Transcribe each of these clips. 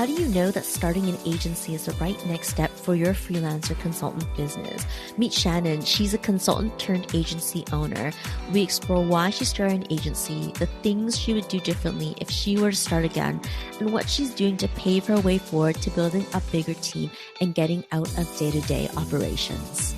How do you know that starting an agency is the right next step for your freelance or consultant business? Meet Shannon. She's a consultant turned agency owner. We explore why she started an agency, the things she would do differently if she were to start again, and what she's doing to pave her way forward to building a bigger team and getting out of day-to-day operations.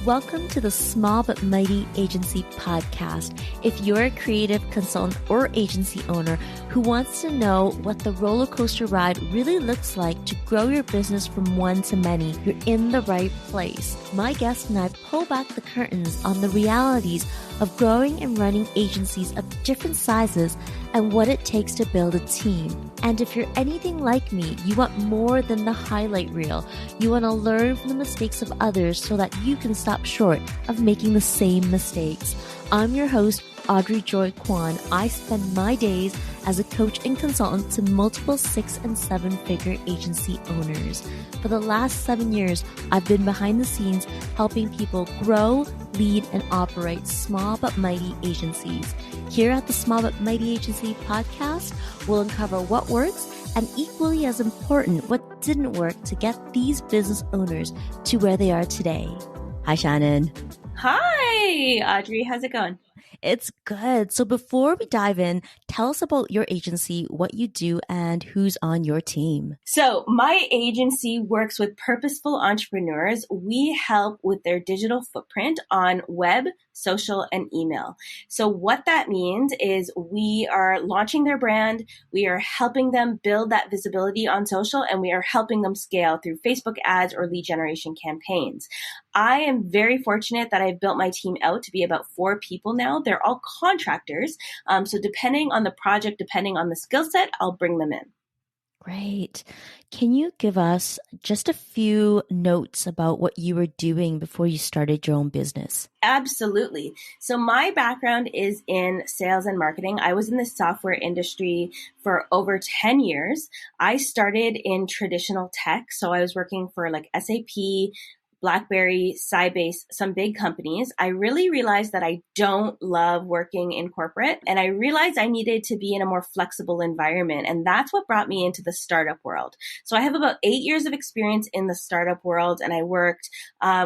Welcome to the Small But Mighty Agency Podcast. If you're a creative consultant or agency owner who wants to know what the roller coaster ride really looks like to grow your business from one to many, you're in the right place. My guest and I pull back the curtains on the realities of growing and running agencies of different sizes and what it takes to build a team. And if you're anything like me, you want more than the highlight reel. You want to learn from the mistakes of others so that you can stop short of making the same mistakes. I'm your host, Audrey Joy Kwan. I spend my days as a coach and consultant to multiple 6- and 7-figure agency owners. For the last 7 years, I've been behind the scenes helping people grow, lead, and operate small but mighty agencies. Here at the Small But Mighty Agency Podcast, we'll uncover what works and, equally as important, what didn't work to get these business owners to where they are today. Hi, Shannon. Hi, Audrey. How's it going? It's good. So before we dive in, tell us about your agency, what you do, and who's on your team. So my agency works with purposeful entrepreneurs. We help with their digital footprint on web, social, and email. So what that means is we are launching their brand, we are helping them build that visibility on social, and we are helping them scale through Facebook ads or lead generation campaigns. I am very fortunate that I've built my team out to be about 4 people now. They're all contractors. So depending on the project, depending on the skill set, I'll bring them in. Great. Can you give us just a few notes about what you were doing before you started your own business? Absolutely. So my background is in sales and marketing. I was in the software industry for over 10 years. I started in traditional tech. So I was working for like SAP, BlackBerry, Sybase, some big companies. I really realized that I don't love working in corporate, and I realized I needed to be in a more flexible environment, and that's what brought me into the startup world. So I have about 8 years of experience in the startup world, and I worked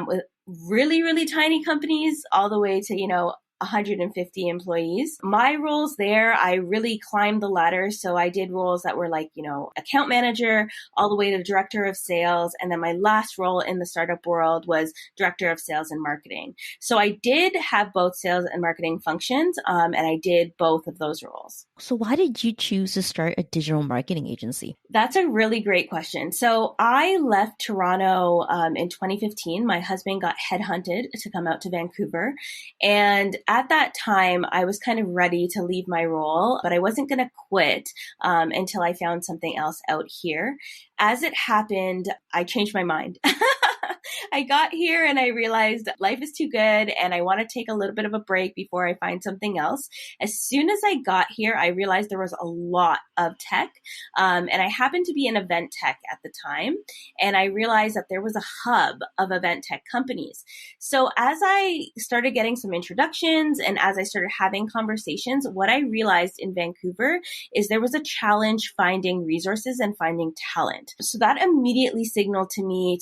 with really, really tiny companies all the way to, 150 employees. My roles there, I really climbed the ladder. So I did roles that were like, account manager all the way to director of sales. And then my last role in the startup world was director of sales and marketing. So I did have both sales and marketing functions, and I did both of those roles. So why did you choose to start a digital marketing agency? That's a really great question. So I left Toronto in 2015. My husband got headhunted to come out to Vancouver. And at that time, I was kind of ready to leave my role, but I wasn't going to quit until I found something else out here. As it happened, I changed my mind. I got here and I realized life is too good and I want to take a little bit of a break before I find something else. As soon as I got here, I realized there was a lot of tech, and I happened to be in event tech at the time, and I realized that there was a hub of event tech companies. So as I started getting some introductions and as I started having conversations, what I realized in Vancouver is there was a challenge finding resources and finding talent. So that immediately signaled to me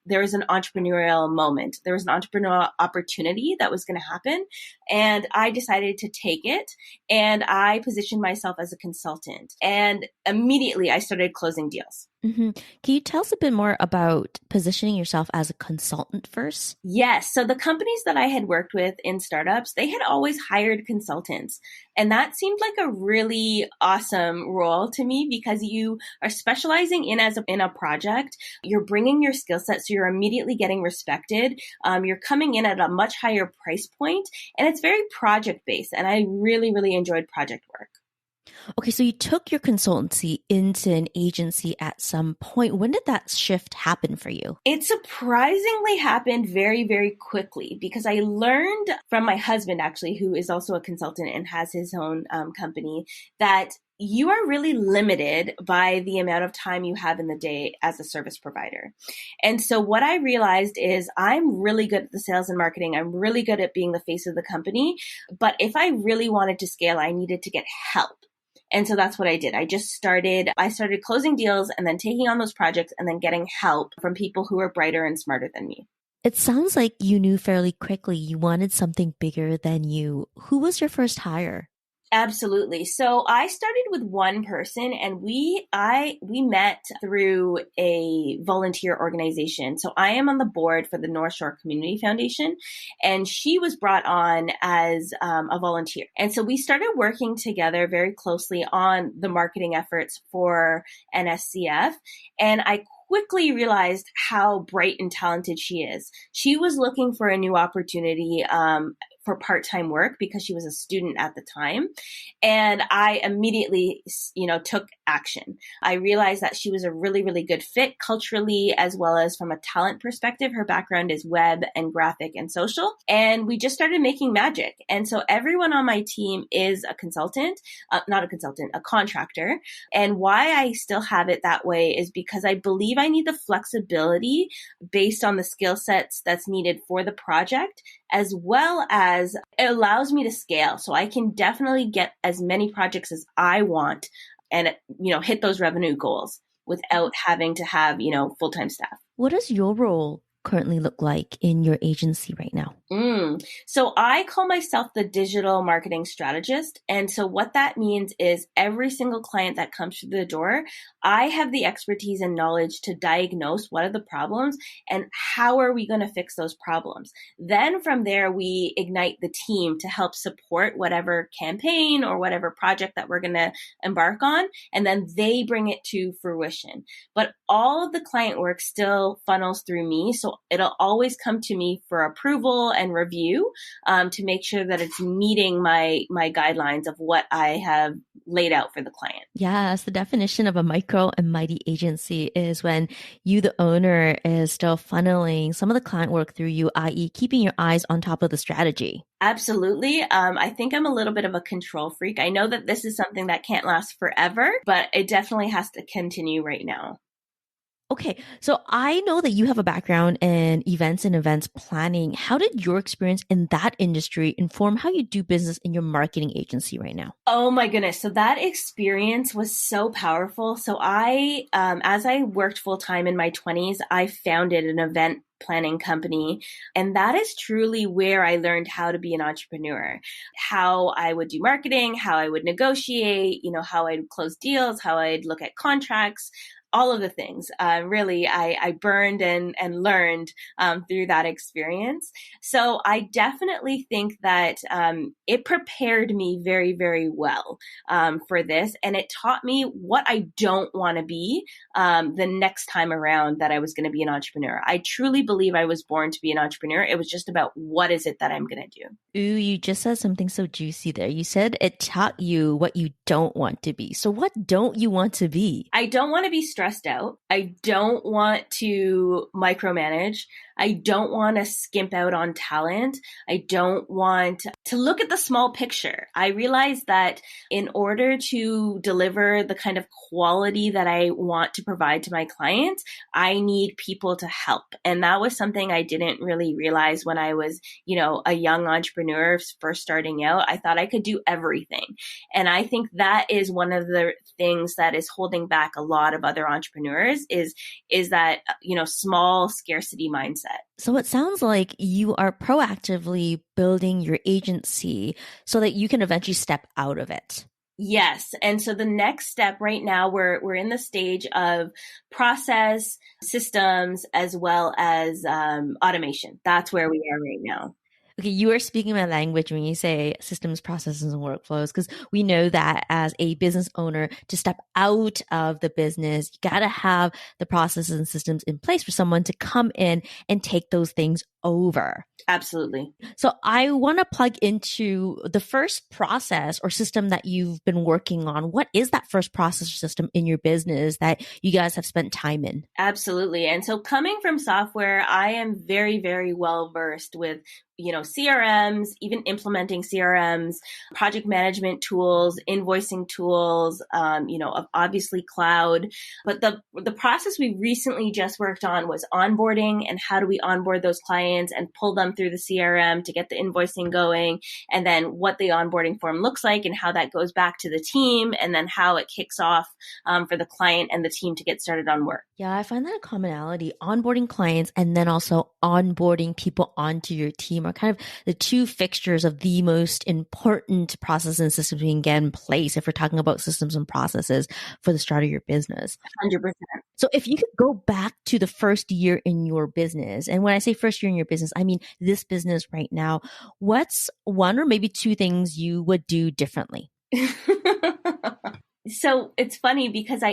there was an entrepreneurial moment. There was an entrepreneurial opportunity that was going to happen. And I decided to take it and I positioned myself as a consultant. And immediately I started closing deals. Mm-hmm. Can you tell us a bit more about positioning yourself as a consultant first? Yes. So the companies that I had worked with in startups, they had always hired consultants. And that seemed like a really awesome role to me because you are specializing in a project. You're bringing your skill set, so you're immediately getting respected. You're coming in at a much higher price point, and it's very project-based. And I really, really enjoyed project work. Okay, so you took your consultancy into an agency at some point. When did that shift happen for you? It surprisingly happened very, very quickly because I learned from my husband, actually, who is also a consultant and has his own company, that you are really limited by the amount of time you have in the day as a service provider. And so what I realized is I'm really good at the sales and marketing. I'm really good at being the face of the company. But if I really wanted to scale, I needed to get help. And so that's what I did. I started closing deals and then taking on those projects and then getting help from people who are brighter and smarter than me. It sounds like you knew fairly quickly you wanted something bigger than you. Who was your first hire? Absolutely. So I started with one person and we met through a volunteer organization. So I am on the board for the North Shore Community Foundation, and she was brought on as a volunteer. And so we started working together very closely on the marketing efforts for NSCF. And I quickly realized how bright and talented she is. She was looking for a new opportunity for part-time work because she was a student at the time. And I immediately, took action. I realized that she was a really, really good fit culturally, as well as from a talent perspective. Her background is web and graphic and social. And we just started making magic. And so everyone on my team is a consultant, a contractor. And why I still have it that way is because I believe I need the flexibility based on the skill sets that's needed for the project, as well as it allows me to scale. So I can definitely get as many projects as I want and, hit those revenue goals without having to have, full-time staff. What does your role currently look like in your agency right now? So I call myself the digital marketing strategist. And so what that means is every single client that comes through the door, I have the expertise and knowledge to diagnose what are the problems and how are we going to fix those problems. Then from there, we ignite the team to help support whatever campaign or whatever project that we're going to embark on. And then they bring it to fruition. But all of the client work still funnels through me. So it'll always come to me for approval and review to make sure that it's meeting my guidelines of what I have laid out for the client. Yes, the definition of a micro and mighty agency is when you, the owner, is still funneling some of the client work through you, i.e. keeping your eyes on top of the strategy. Absolutely. I think I'm a little bit of a control freak. I know that this is something that can't last forever, but it definitely has to continue right now. Okay, so I know that you have a background in events and events planning. How did your experience in that industry inform how you do business in your marketing agency right now? Oh my goodness. So that experience was so powerful. So as I worked full time in my 20s, I founded an event planning company. And that is truly where I learned how to be an entrepreneur, how I would do marketing, how I would negotiate, how I'd close deals, how I'd look at contracts, all of the things. Really, I burned and learned through that experience. So I definitely think that it prepared me very, very well for this. And it taught me what I don't want to be the next time around that I was going to be an entrepreneur. I truly believe I was born to be an entrepreneur. It was just about what is it that I'm going to do. Ooh, you just said something so juicy there. You said it taught you what you don't want to be. So what don't you want to be? I don't want to be stressed out. I don't want to micromanage. I don't want to skimp out on talent. I don't want to look at the small picture. I realize that in order to deliver the kind of quality that I want to provide to my clients, I need people to help. And that was something I didn't really realize when I was, a young entrepreneur first starting out. I thought I could do everything. And I think that is one of the things that is holding back a lot of other entrepreneurs is that, small scarcity mindset. So it sounds like you are proactively building your agency so that you can eventually step out of it. Yes. And so the next step right now, we're in the stage of process, systems, as well as automation. That's where we are right now. Okay, you are speaking my language when you say systems, processes, and workflows, because we know that as a business owner, to step out of the business, you got to have the processes and systems in place for someone to come in and take those things over. Absolutely. So I want to plug into the first process or system that you've been working on. What is that first process or system in your business that you guys have spent time in? Absolutely. And so coming from software, I am very, very well versed with CRMs, even implementing CRMs, project management tools, invoicing tools, obviously cloud. But the process we recently just worked on was onboarding and how do we onboard those clients clients and pull them through the CRM to get the invoicing going, and then what the onboarding form looks like and how that goes back to the team, and then how it kicks off for the client and the team to get started on work. Yeah, I find that a commonality. Onboarding clients and then also onboarding people onto your team are kind of the two fixtures of the most important processes and systems we can get in place if we're talking about systems and processes for the start of your business. 100%. So if you could go back to the first year in your business, and when I say first year in your business, I mean this business right now, what's one or maybe two things you would do differently? So it's funny because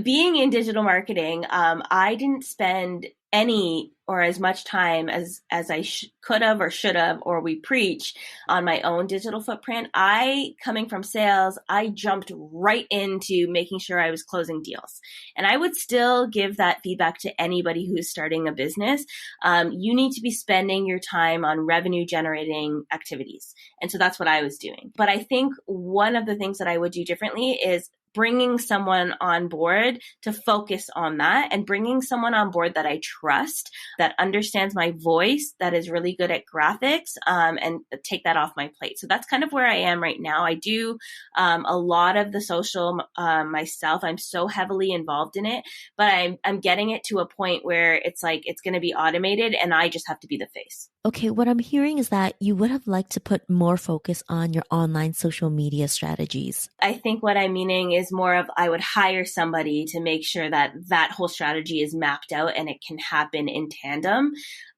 being in digital marketing, I didn't spend any or as much time as I could have or should have, or we preach on my own digital footprint. Coming from sales, I jumped right into making sure I was closing deals. And I would still give that feedback to anybody who's starting a business. You need to be spending your time on revenue generating activities. And so that's what I was doing. But I think one of the things that I would do differently is bringing someone on board to focus on that, and bringing someone on board that I trust, that understands my voice, that is really good at graphics, and take that off my plate. So that's kind of where I am right now. I do a lot of the social myself. I'm so heavily involved in it, but I'm getting it to a point where it's like it's going to be automated and I just have to be the face. Okay, what I'm hearing is that you would have liked to put more focus on your online social media strategies. I think what I'm meaning is more of I would hire somebody to make sure that that whole strategy is mapped out and it can happen in tandem.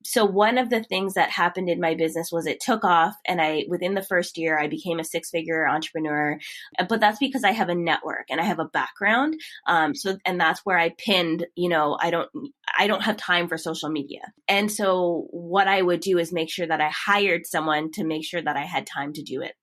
So one of the things that happened in my business was it took off, and within the first year, I became a 6-figure entrepreneur. But that's because I have a network and I have a background. And that's where I pinned, I don't have time for social media. And so what I would do is make sure that I hired someone to make sure that I had time to do it.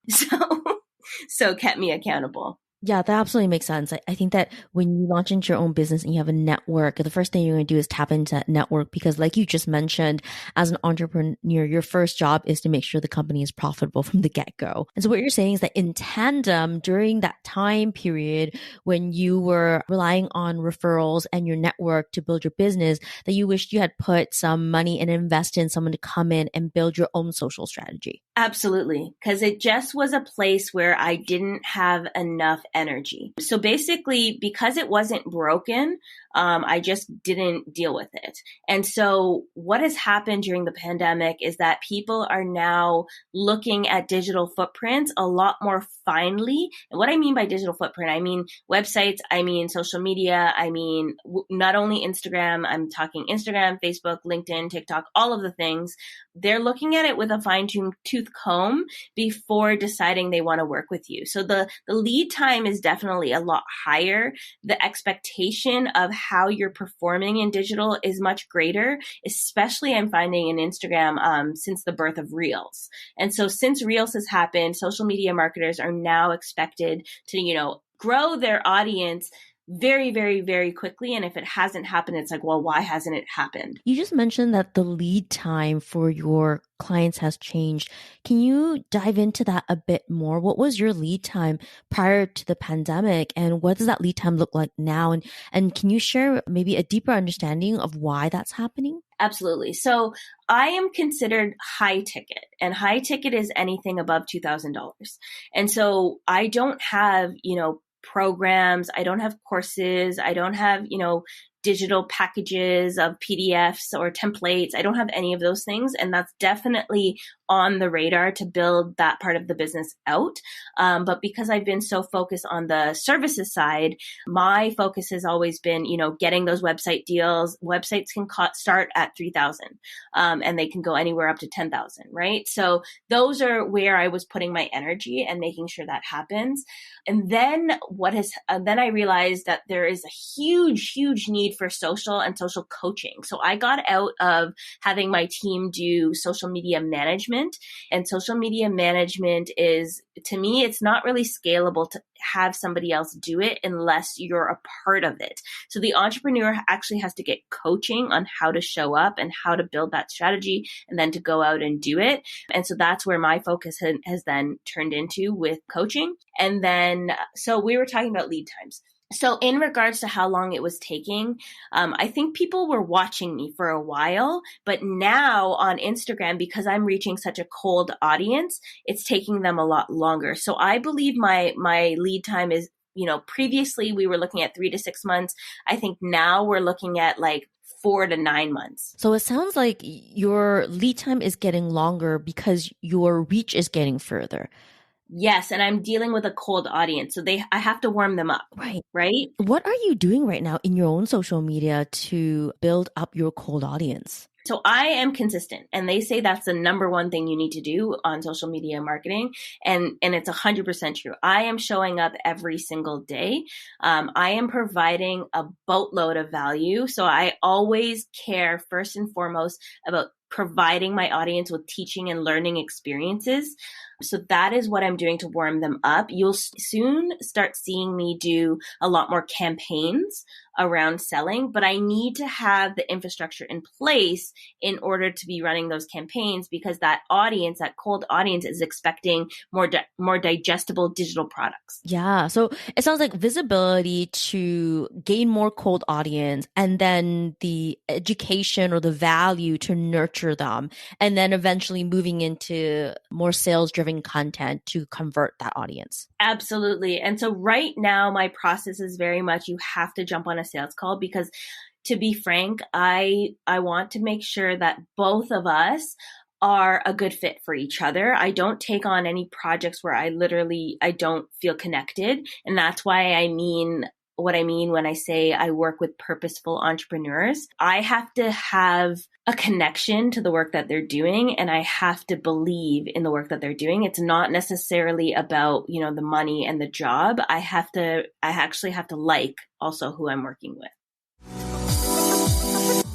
So it kept me accountable. Yeah, that absolutely makes sense. I think that when you launch into your own business and you have a network, the first thing you're going to do is tap into that network, because like you just mentioned, as an entrepreneur, your first job is to make sure the company is profitable from the get-go. And so what you're saying is that in tandem, during that time period when you were relying on referrals and your network to build your business, that you wished you had put some money and invested in someone to come in and build your own social strategy. Absolutely. Because it just was a place where I didn't have enough energy. So basically, because it wasn't broken, I just didn't deal with it. And so what has happened during the pandemic is that people are now looking at digital footprints a lot more finely. And what I mean by digital footprint, I mean websites, I mean social media, I mean not only Instagram, I'm talking Instagram, Facebook, LinkedIn, TikTok, all of the things. They're looking at it with a fine-tooth comb before deciding they want to work with you. So the lead time is definitely a lot higher. The expectation of how you're performing in digital is much greater, especially I'm finding in Instagram since the birth of Reels. And so since Reels has happened, social media marketers are now expected to, grow their audience very, very, very quickly. And if it hasn't happened, it's like, well, why hasn't it happened? You just mentioned that the lead time for your clients has changed. Can you dive into that a bit more? What was your lead time prior to the pandemic, and what does that lead time look like now? And can you share maybe a deeper understanding of why that's happening? Absolutely. So I am considered high ticket, and high ticket is anything above $2,000. And so I don't have, programs. I don't have courses. I don't have, digital packages of PDFs or templates. I don't have any of those things. And that's definitely on the radar to build that part of the business out. But because I've been so focused on the services side, my focus has always been, getting those website deals. Websites can start at 3,000, and they can go anywhere up to 10,000, right? So those are where I was putting my energy and making sure that happens. And then then I realized that there is a huge, huge need for social and social coaching. So I got out of having my team do social media management, and social media management is, to me, it's not really scalable to have somebody else do it unless you're a part of it. So the entrepreneur actually has to get coaching on how to show up and how to build that strategy and then to go out and do it. And so that's where my focus has then turned into with coaching. And then, so we were talking about lead times. So in regards to how long it was taking, I think people were watching me for a while, but now on Instagram, because I'm reaching such a cold audience, it's taking them a lot longer. So I believe my lead time is, previously we were looking at 3 to 6 months. I think now we're looking at like 4 to 9 months. So it sounds like your lead time is getting longer because your reach is getting further. Yes, and I'm dealing with a cold audience, so I have to warm them up, Right. right? What are you doing right now in your own social media to build up your cold audience? So I am consistent, and they say that's the number one thing you need to do on social media marketing. And it's 100% true. I am showing up every single day. I am providing a boatload of value. So I always care first and foremost about providing my audience with teaching and learning experiences. So that is what I'm doing to warm them up. You'll soon start seeing me do a lot more campaigns around selling, but I need to have the infrastructure in place in order to be running those campaigns, because that audience, that cold audience, is expecting more digestible digital products. Yeah. So it sounds like visibility to gain more cold audience, and then the education or the value to nurture them, and then eventually moving into more sales driven content to convert that audience. Absolutely. And so right now, my process is very much, you have to jump on a sales call, because to be frank, I want to make sure that both of us are a good fit for each other. I don't take on any projects where I don't feel connected. And that's why what I mean when I say I work with purposeful entrepreneurs. I have to have a connection to the work that they're doing, and I have to believe in the work that they're doing. It's not necessarily about, the money and the job. I actually have to like also who I'm working with.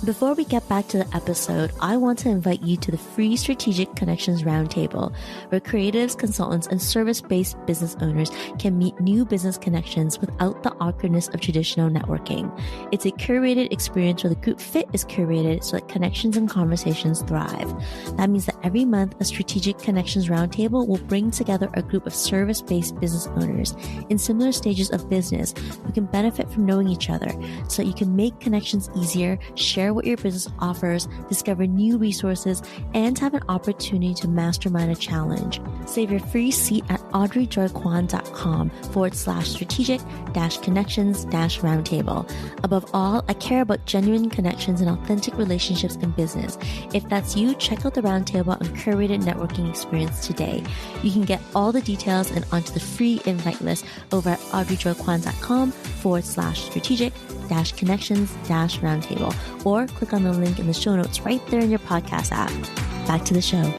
Before we get back to the episode, I want to invite you to the free Strategic Connections Roundtable, where creatives, consultants, and service-based business owners can meet new business connections without the awkwardness of traditional networking. It's a curated experience where the group fit is curated so that connections and conversations thrive. That means that every month, a Strategic Connections Roundtable will bring together a group of service-based business owners in similar stages of business who can benefit from knowing each other, so that you can make connections easier, share what your business offers, discover new resources, and have an opportunity to mastermind a challenge. Save your free seat at audreyjoykwan.com/strategic-connections-roundtable. Above all, I care about genuine connections and authentic relationships in business. If that's you, check out the Roundtable and curated networking experience today. You can get all the details and onto the free invite list over at audreyjoykwan.com/strategic-connections-roundtable, or click on the link in the show notes right there in your podcast app. Back to the show.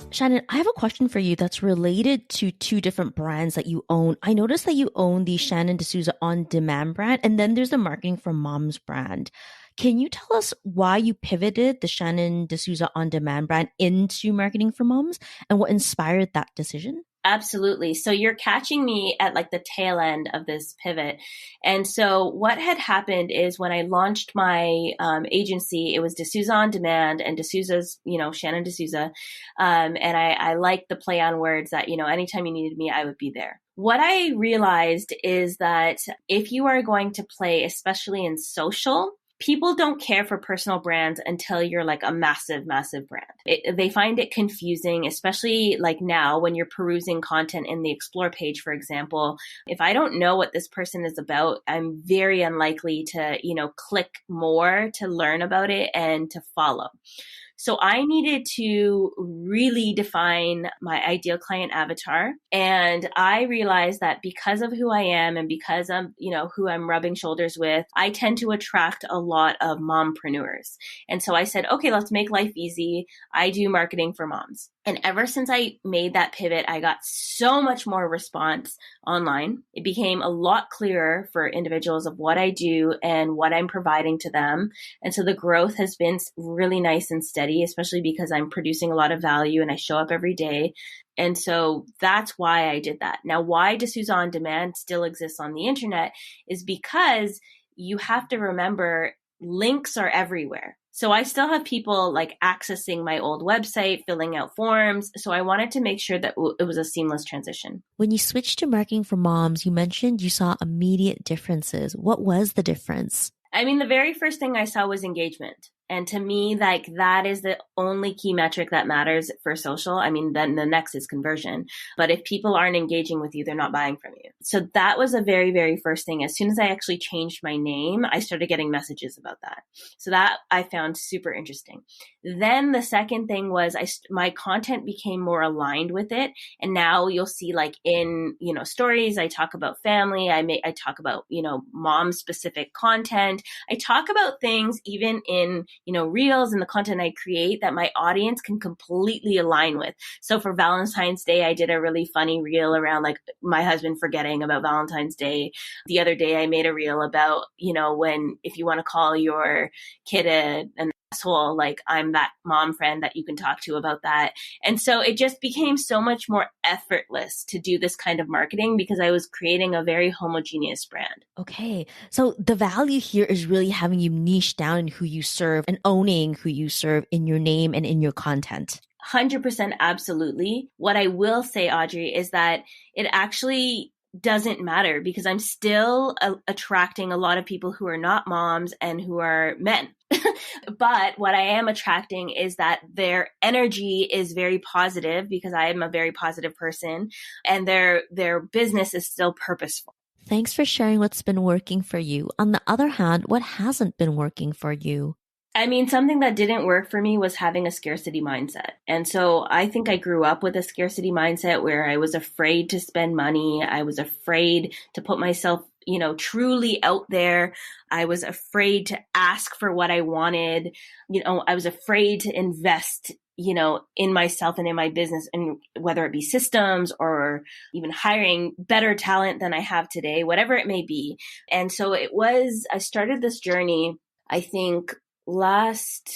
Shannon, I have a question for you that's related to two different brands that you own. I noticed that you own the Shannon DeSouza on-demand brand, and then there's the Marketing for Moms brand. Can you tell us why you pivoted the Shannon DeSouza on-demand brand into Marketing for Moms, and what inspired that decision? Absolutely. So you're catching me at like the tail end of this pivot. And so what had happened is, when I launched my agency, it was DeSouza on Demand, and DeSouza's, Shannon DeSouza. And I liked the play on words that, anytime you needed me, I would be there. What I realized is that if you are going to play, especially in social, people don't care for personal brands until you're like a massive, massive brand. They find it confusing, especially like now when you're perusing content in the Explore page, for example. If I don't know what this person is about, I'm very unlikely to, click more to learn about it and to follow. So I needed to really define my ideal client avatar. And I realized that because of who I am and because I'm, who I'm rubbing shoulders with, I tend to attract a lot of mompreneurs. And so I said, okay, let's make life easy. I do marketing for moms. And ever since I made that pivot, I got so much more response online. It became a lot clearer for individuals of what I do and what I'm providing to them. And so the growth has been really nice and steady, especially because I'm producing a lot of value and I show up every day. And so that's why I did that. Now, why DeSouza On Demand still exists on the internet is because you have to remember links are everywhere. So I still have people like accessing my old website, filling out forms. So I wanted to make sure that it was a seamless transition. When you switched to marketing for moms, you mentioned you saw immediate differences. What was the difference? I mean, the very first thing I saw was engagement. And to me, like that is the only key metric that matters for social. I mean, then the next is conversion. But if people aren't engaging with you, they're not buying from you. So that was a very, very first thing. As soon as I actually changed my name, I started getting messages about that. So that I found super interesting. Then the second thing was my content became more aligned with it. And now you'll see like in, stories, I talk about family. I talk about, mom specific content. I talk about things even in, reels and the content I create that my audience can completely align with. So for Valentine's Day, I did a really funny reel around like my husband forgetting about Valentine's Day. The other day I made a reel about, if you want to call your kid an asshole, like I'm that mom friend that you can talk to about that. And so it just became so much more effortless to do this kind of marketing because I was creating a very homogeneous brand. Okay. So the value here is really having you niche down in who you serve and owning who you serve in your name and in your content. 100% absolutely. What I will say, Audrey, is that it actually doesn't matter because I'm still attracting a lot of people who are not moms and who are men. But what I am attracting is that their energy is very positive because I am a very positive person and their business is still purposeful. Thanks for sharing what's been working for you. On the other hand, what hasn't been working for you? I mean, something that didn't work for me was having a scarcity mindset. And so I think I grew up with a scarcity mindset where I was afraid to spend money. I was afraid to put myself, truly out there. I was afraid to ask for what I wanted. I was afraid to invest, in myself and in my business, and whether it be systems or even hiring better talent than I have today, whatever it may be. And so I started this journey, I think, last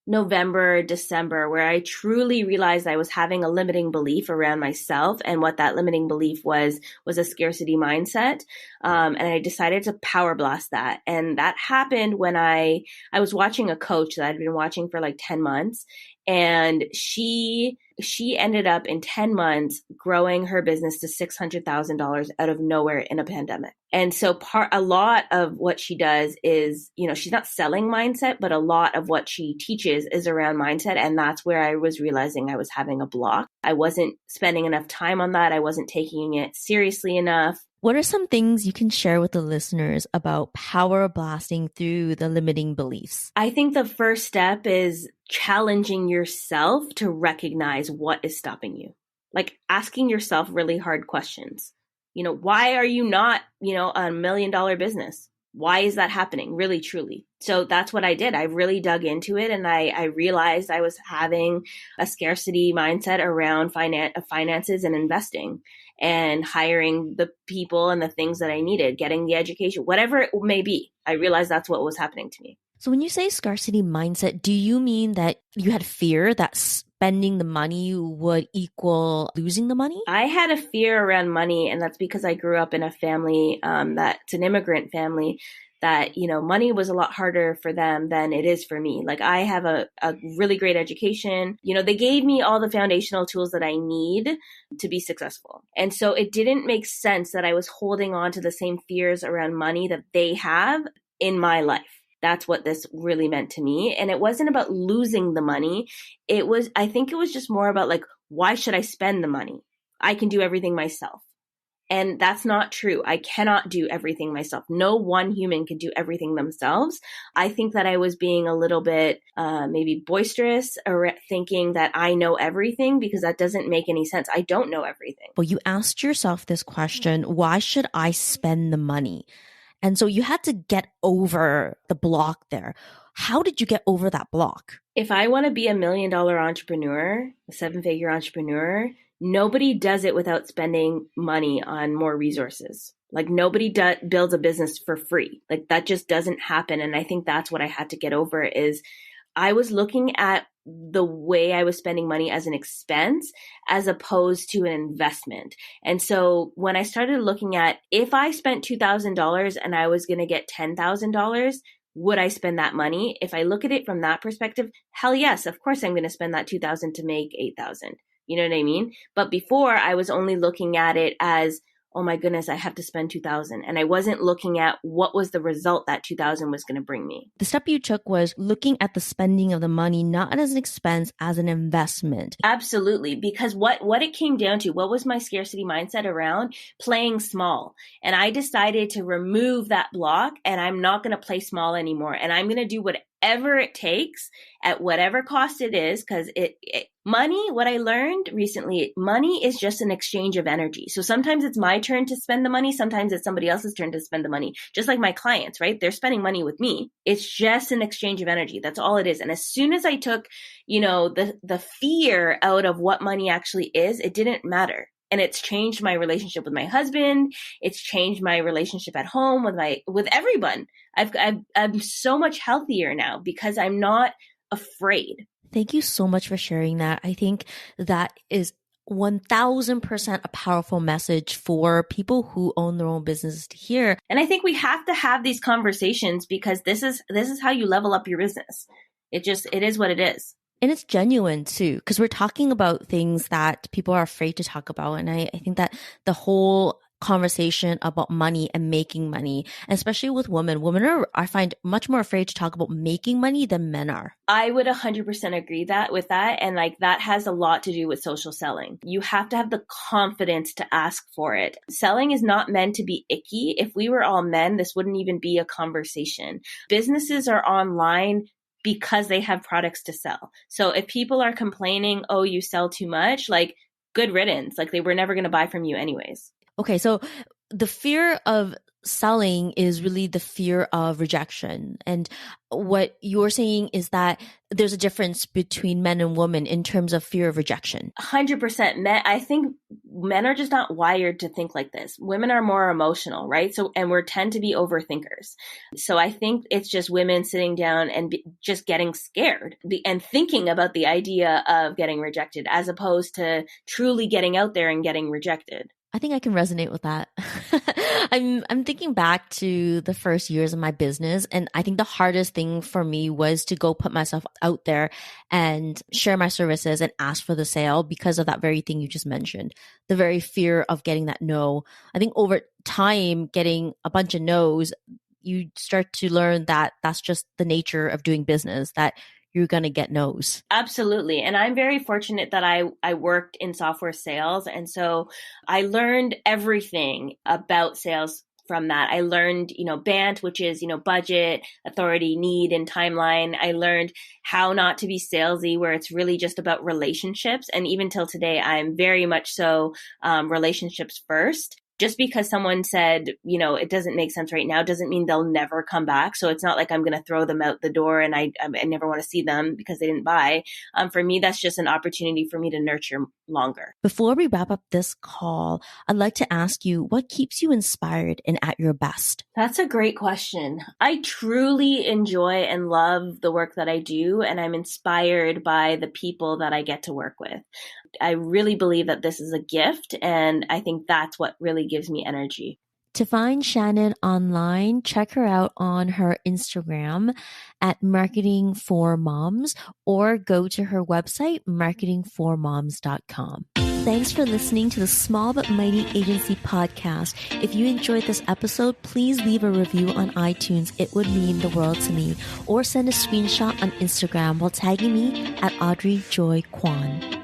November, December, where I truly realized I was having a limiting belief around myself. And what that limiting belief was a scarcity mindset. And I decided to power blast that. And that happened when I was watching a coach that I'd been watching for like 10 months. And she ended up in 10 months growing her business to $600,000 out of nowhere in a pandemic. And so a lot of what she does is, she's not selling mindset, but a lot of what she teaches is around mindset. And that's where I was realizing I was having a block. I wasn't spending enough time on that. I wasn't taking it seriously enough. What are some things you can share with the listeners about power blasting through the limiting beliefs? I think the first step is challenging yourself to recognize what is stopping you. Like asking yourself really hard questions. Why are you not, a $1 million business? Why is that happening? Really, truly. So that's what I did. I really dug into it and I realized I was having a scarcity mindset around finances and investing and hiring the people and the things that I needed, getting the education, whatever it may be. I realized that's what was happening to me. So when you say scarcity mindset, do you mean that you had fear that spending the money would equal losing the money? I had a fear around money, and that's because I grew up in a family that's an immigrant family that, money was a lot harder for them than it is for me. Like I have a really great education. They gave me all the foundational tools that I need to be successful. And so it didn't make sense that I was holding on to the same fears around money that they have in my life. That's what this really meant to me. And it wasn't about losing the money. I think it was just more about like, why should I spend the money? I can do everything myself. And that's not true. I cannot do everything myself. No one human can do everything themselves. I think that I was being a little bit maybe boisterous or thinking that I know everything because that doesn't make any sense. I don't know everything. Well, you asked yourself this question, why should I spend the money? And so you had to get over the block there. How did you get over that block? If I want to be $1 million entrepreneur, a 7-figure entrepreneur, nobody does it without spending money on more resources. Like nobody builds a business for free. Like that just doesn't happen. And I think that's what I had to get over is I was looking at the way I was spending money as an expense as opposed to an investment. And so when I started looking at if I spent $2,000 and I was going to get $10,000, would I spend that money? If I look at it from that perspective, hell yes, of course I'm going to spend that 2,000 to make 8,000. You know what I mean? But before I was only looking at it as, oh my goodness, I have to spend 2,000. And I wasn't looking at what was the result that 2,000 was going to bring me. The step you took was looking at the spending of the money, not as an expense, as an investment. Absolutely. Because what it came down to, what was my scarcity mindset around? Playing small. And I decided to remove that block, and I'm not going to play small anymore. And I'm going to do whatever it takes at whatever cost it is, because money, what I learned recently, money is just an exchange of energy. So sometimes it's my turn to spend the money. Sometimes it's somebody else's turn to spend the money. Just like my clients, right? They're spending money with me. It's just an exchange of energy. That's all it is. And as soon as I took, the fear out of what money actually is, it didn't matter. And it's changed my relationship with my husband. It's changed my relationship at home with everyone. I'm so much healthier now because I'm not afraid. Thank you so much for sharing that. I think that is 1,000% a powerful message for people who own their own businesses to hear. And I think we have to have these conversations because this is how you level up your business. It is what it is. And it's genuine too, because we're talking about things that people are afraid to talk about. And I think that the whole conversation about money and making money, especially with women are, I find, much more afraid to talk about making money than men are. I would 100% agree with that. And that has a lot to do with social selling. You have to have the confidence to ask for it. Selling is not meant to be icky. If we were all men, this wouldn't even be a conversation. Businesses are online because they have products to sell. So if people are complaining, oh, you sell too much, good riddance. They were never going to buy from you anyways. Okay, so the fear of selling is really the fear of rejection. And what you're saying is that there's a difference between men and women in terms of fear of rejection. 100%. Men, I think men are just not wired to think like this. Women are more emotional, right? And we tend to be overthinkers. So I think it's just women sitting down and just getting scared and thinking about the idea of getting rejected as opposed to truly getting out there and getting rejected. I think I can resonate with that. I'm thinking back to the first years of my business, and I think the hardest thing for me was to go put myself out there and share my services and ask for the sale because of that very thing you just mentioned, the very fear of getting that no. I think over time, getting a bunch of no's, you start to learn that that's just the nature of doing business, that you're going to get no's. Absolutely. And I'm very fortunate that I worked in software sales. And so I learned everything about sales from that. I learned, BANT, which is, budget, authority, need, and timeline. I learned how not to be salesy, where it's really just about relationships. And even till today, I'm very much so relationships first. Just because someone said, it doesn't make sense right now doesn't mean they'll never come back. So it's not like I'm going to throw them out the door and I never want to see them because they didn't buy. For me, that's just an opportunity for me to nurture longer. Before we wrap up this call, I'd like to ask you, what keeps you inspired and at your best? That's a great question. I truly enjoy and love the work that I do, and I'm inspired by the people that I get to work with. I really believe that this is a gift, and I think that's what really gives me energy. To find Shannon online, check her out on her Instagram at Marketing for Moms, or go to her website, marketingformoms.com. Thanks for listening to the Small But Mighty Agency podcast. If you enjoyed this episode, please leave a review on iTunes. It would mean the world to me. Or send a screenshot on Instagram while tagging me at Audrey Joy Kwan.